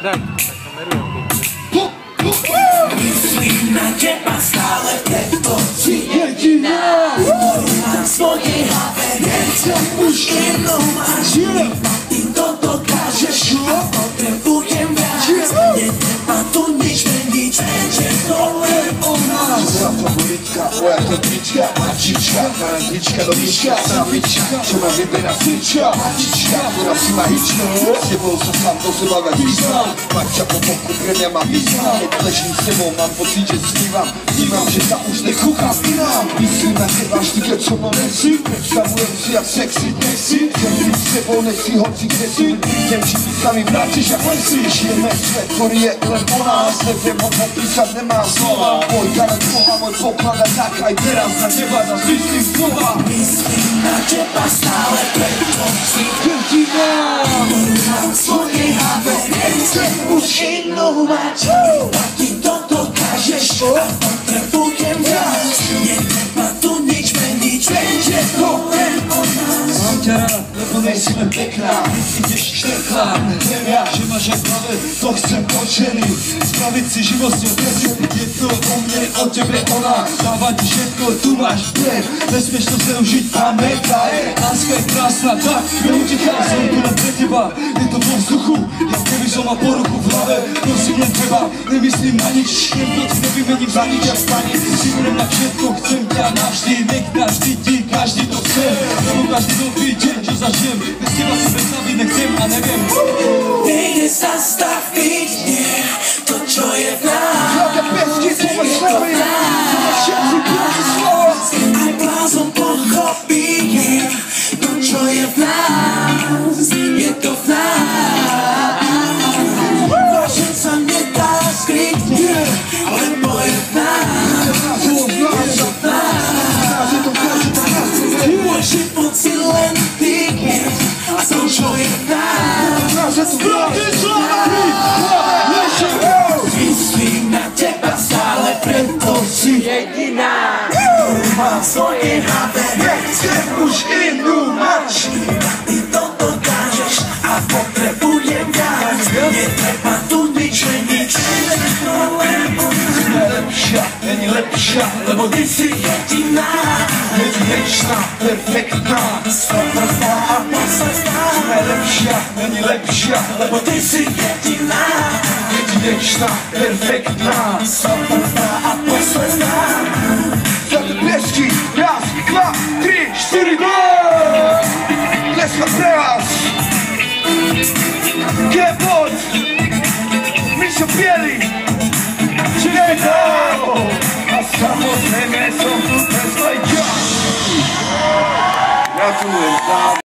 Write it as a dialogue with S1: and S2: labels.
S1: Daj, tak kamerujem.
S2: Myslím na teba stále, preto si jediná. Mám svojej hlave, nechcem už inú máš. Iba ty to dokážeš a potrebujem viac. Netreba tu nič meniť, že to len o nás.
S3: Moja favoritka, moja totnička, mačička, karantička, domička, samička, čo ma vyberá svička, mačička, ktorá si ma hička, s tebou sa sám do seba vyznám, mača po boku pre mňa má význam, keď ležím s tebou, mám pocit, že snívam, vnímam, že sa už nechúkam inám, myslím na teba vždy, keď so mnou nesi, predstavujem si, jak sexy dnes si, chcem byť s tebou, nesi hoci kde si, idem, či ty sa mi vrátiš, jak len si, žijeme svet, ktorý je len o nás, neviem ho popísať, nemám slova, môj garant Boha, môj poklad a tak aj teraz na teba zas myslím znova.
S2: Myslím na teba stále, preto si jediná. Mám svojej hlave, nechcem už inú mať. Iba ty to dokážeš a potrebujem viac. Netreba tu nič meniť, že to len o nás.
S3: Mám ťa rád, lebo nejsi len pekná, ty si tiež štrchlá. Viem ja, že máš aj hlave, to chcem od ženy, spraviť si život s ňou vezu. Je to o mne, o tebe ona, dáva ti všetko, tu máš viem. Nesmieš to zneužiť, pamätaj, láska je krásna, tak neutíchaj, som tu len pre teba. Je to vo vzduchu, jak keby som mal poruchu v hlave. Prosím, len teba, nemyslím na nič, všetko ti nevymením za nič, jak stane. Živnem na všetko, chcem ťa navždy, nech navždy ti každý to chce. Lebo každý nový deň, čo zažijem, bez teba si predstaviť nechcem a neviem.
S2: Nejde zastaviť, nie, to čo je v nás.
S3: Hľadá pesky, svoje slavy, všetci proti slova.
S2: Aj blázon pochopí, to čo je v nás, je to v nás. Vážen sa nedá skryť, lebo je v nás, je to v nás. Môj život si len ty, a to čo je v nás. Myslím na teba stále, preto si jediná. Mám svoje hlave, nechcem už inú mať. Iba ty to dokážeš a potrebujem viac. Netreba tu nič meniť, to len o nás.
S3: Lepšia, není lepšia,
S2: Lebo ty si jediná,
S3: jedinečná, perfektná.
S2: prvá a posledná.
S3: Najlepšia, není lepšia,
S2: Lebo ty si jediná,
S3: jedinečná, perfektná.
S2: prvá a posledná.
S3: Za te pesky, raz, dva, tri, štyri, go! Dneska pre vás G-Pod, Mišo Bieli, Čego a samozrejme som tu bez Lejča. Gratulujem.